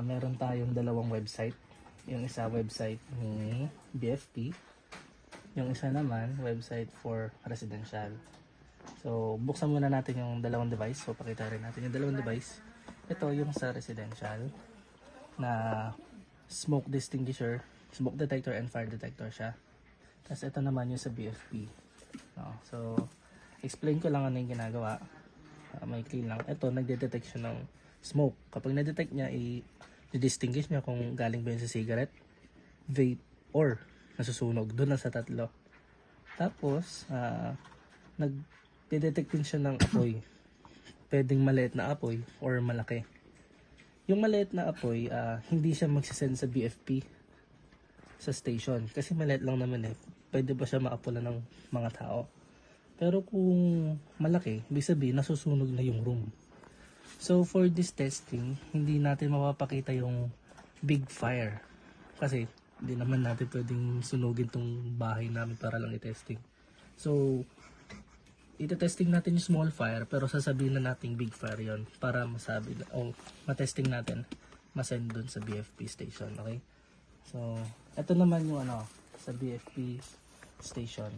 Meron tayong dalawang website. Yung isa website ni BFP, yung isa naman website for residential. So buksan muna natin yung dalawang device. So pakita rin natin yung dalawang device. Ito yung sa residential na smoke distinguisher, smoke detector and fire detector siya. Tapos ito naman yung sa BFP. No? So explain ko lang ano yung ginagawa. May clean lang. Ito nagde-detect siya ng smoke. Kapag na-detect niya, i-distinguish niya kung galing ba yun sa cigarette, vape, or nasusunog. Doon lang sa tatlo. Tapos, nag-detect din siya ng apoy. Pwedeng maliit na apoy or malaki. Yung maliit na apoy, hindi siya magsisend sa BFP sa station. Kasi maliit lang naman eh. Pwede ba siya maapula ng mga tao? Pero kung malaki, ibig sabihin nasusunog na yung room. So for this testing, hindi natin mapapakita yung big fire. Kasi hindi naman natin pwedeng sunugin tong bahay namin para lang i-testing. So ite-testing natin yung small fire pero sasabihin na natin big fire yon para masabi o matesting natin masend dun sa BFP station, okay? So ito naman yung sa BFP station.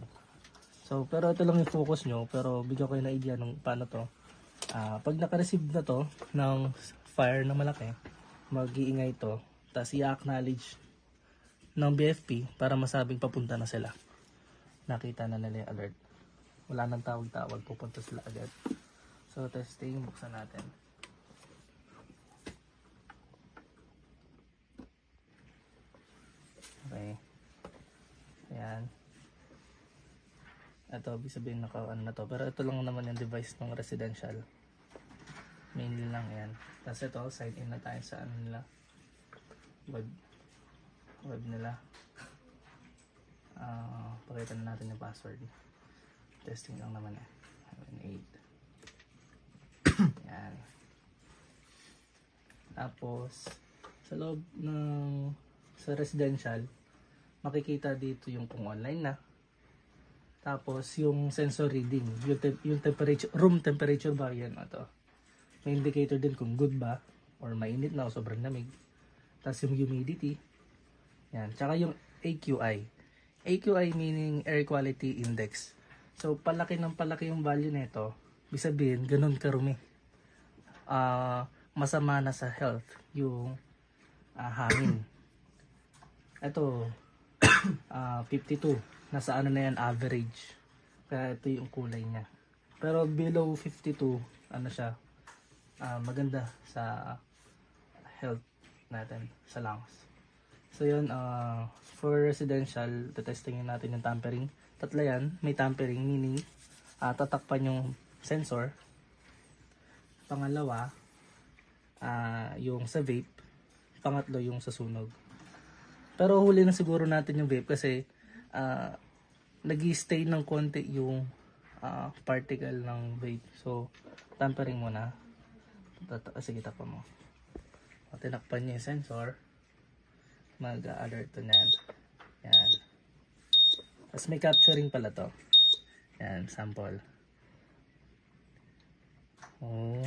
So pero ito lang yung focus nyo, pero bigyan ko yung idea ng paano to. Pag naka-receive na to ng fire na malaki, mag-iingay to, tapos i-acknowledge ng BFP para masabing papunta na sila. Nakita na nila yung alert. Wala nang tawag-tawag, pupunta sila agad. So testing, buksan natin. Okay. Ayan. Ito, ibig sabihin naka-ano na to. Pero ito lang naman yung device ng residential. Mainly lang yan. Tapos ito, sign in na tayo sa ano nila. Web nila. Pakita na natin yung password. Testing lang naman eh. 8. Yan. Tapos, sa loob ng sa residential, makikita dito yung kung online na. Tapos yung sensor reading, yung temperature, room temperature ba yan ito. May indicator din kung good ba or mainit na o sobrang lamig. Tapos yung humidity. Yan, tsaka yung AQI. AQI meaning air quality index. So palaki ng palaki yung value nito. Ibig sabihin ganun karumi. Masama na sa health yung hangin. Ito 52. Nasa ano na yan, average. Kaya ito yung kulay niya. Pero below 52, ano siya, maganda sa health natin, sa lungs. So yun, for residential, testingin natin yung tampering. Tatlo yan, may tampering, meaning tatakpan yung sensor. Pangalawa, yung sa vape. Pangatlo, yung sa sunog. Pero huli na siguro natin yung vape kasi nag-i-stay ng konti yung particle ng vape. So, tampering muna. Sige, takpan mo. Tinakpan niya yung sensor. Mag-alert to yan. Yan. Tapos may capturing pala to. Yan, sample. Oh.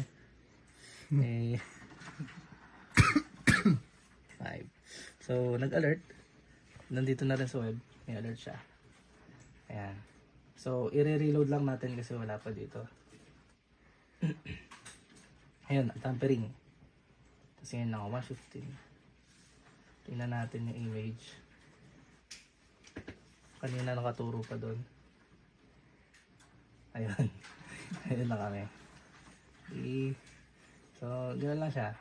Okay. 5. So, nag-alert. Nandito na rin sa web. May alert siya. Ayan. So, i-reload lang natin kasi wala pa dito. Ayun, tampering. Tapos ngayon lang, 115. Tingnan natin yung image. Kanina nakaturo pa doon. Ayun. Ayun na kami. Okay. So, ganoon lang siya.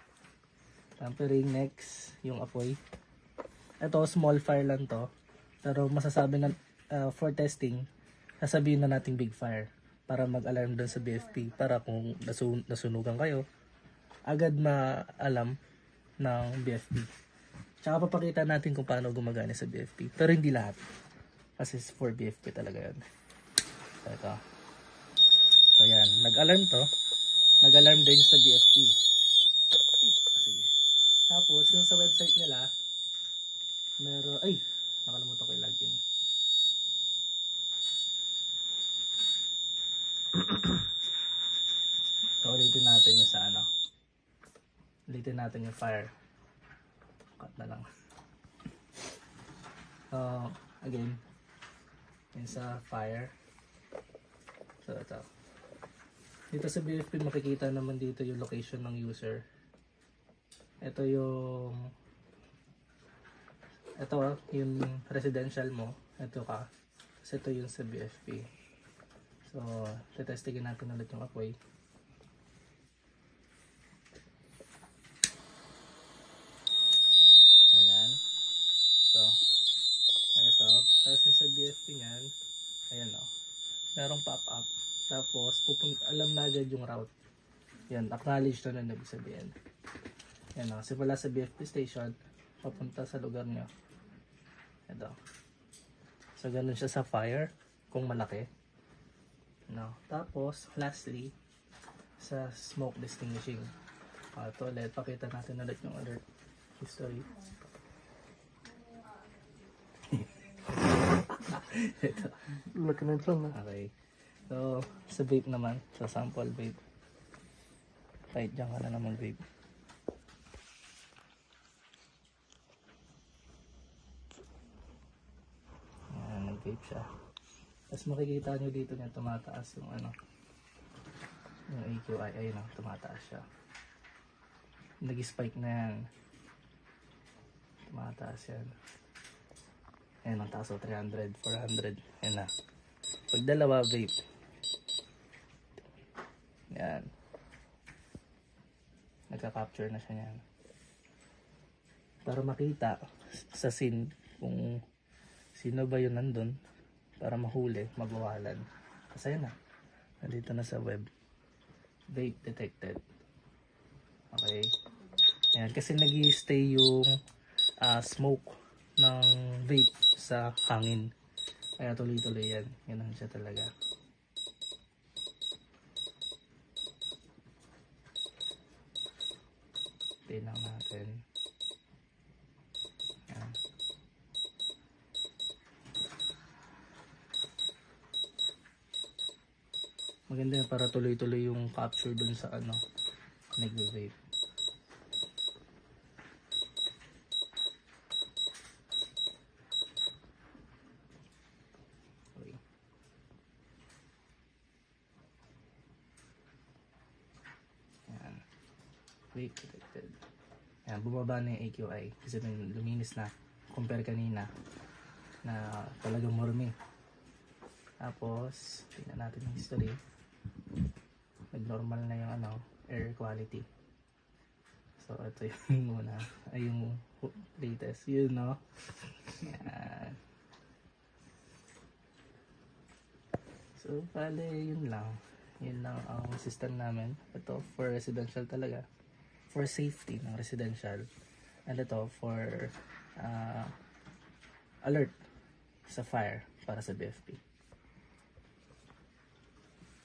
Tampering, next, yung apoy. Ito, small fire lang to. Pero masasabi na for testing, sasabihin na nating big fire para mag-alarm doon sa BFP para kung nasunugan kayo, agad maalam ng BFP. Tsaka papakita natin kung paano gumagana sa BFP. Pero hindi lahat. Kasi for BFP talaga yun. So, ito. So, yan. Nag-alarm to. Nag-alarm din sa BFP. Sige. Tapos, yung sa website nila, meron, nakalimutan ko yung login. So, ulitin natin yung sa ano. Ulitin natin yung fire. cut na lang. Again, yun sa fire. So ito. Dito sa BFP makikita naman dito yung location ng user. Ito yung yung residential mo. Ito ka. Kasi ito yung sa BFP. So, tetestigin natin ulit yung apoy. Ayan. So, ito. Tapos yung sa BFP niyan, ayan o. Merong pop-up. Tapos, alam na agad yung route. Yan, acknowledge na ibig sabihin. Yan o. Simula sa BFP station, papunta sa lugar nyo. Ito. So, ganun siya sa fire, kung malaki. No. Tapos, lastly, sa smoke distinguishing. Ito ulit, pakita natin ulit yung alert history. Ito. Laki na ito na. Okay. So, sa vape naman, sa sample vape. Kahit dyan ka na naman vape. Ayan, nag-vape siya. Tapos makikita nyo dito niya tumataas yung yung AQI. Ayun na, tumataas siya. Nag-spike na yan. Tumataas yan. Ayan ang taas, 300, 400. Ayan na. Pag dalawa vape. Yan. Nagka-capture na siya yan. Para makita sa scene kung sino ba yun nandun. Para mahuli, mabawalan. Kasi yan na. Nandito na sa web. Vape detected. Okay. Ayan. Kasi nag-i-stay yung smoke ng vape sa hangin. Kaya tuloy-tuloy yan. Ganun siya talaga. Tingnan natin. Ayan. Maganda yan para tuloy-tuloy yung capture dun sa nagve-vape. Okay. Ayan. Vape detected. Ayan, bumaba na yung AQI. Kasi luminis na compare kanina na talagang marumi. Tapos, tingnan natin yung history. Nag-normal na yung air quality. So, ito yung muna. Ay, yung latest. Yun, no? Yan. So, bale, yun lang. Yun lang ang system namin. Ito, for residential talaga. For safety ng residential. And ito, for alert sa fire para sa BFP.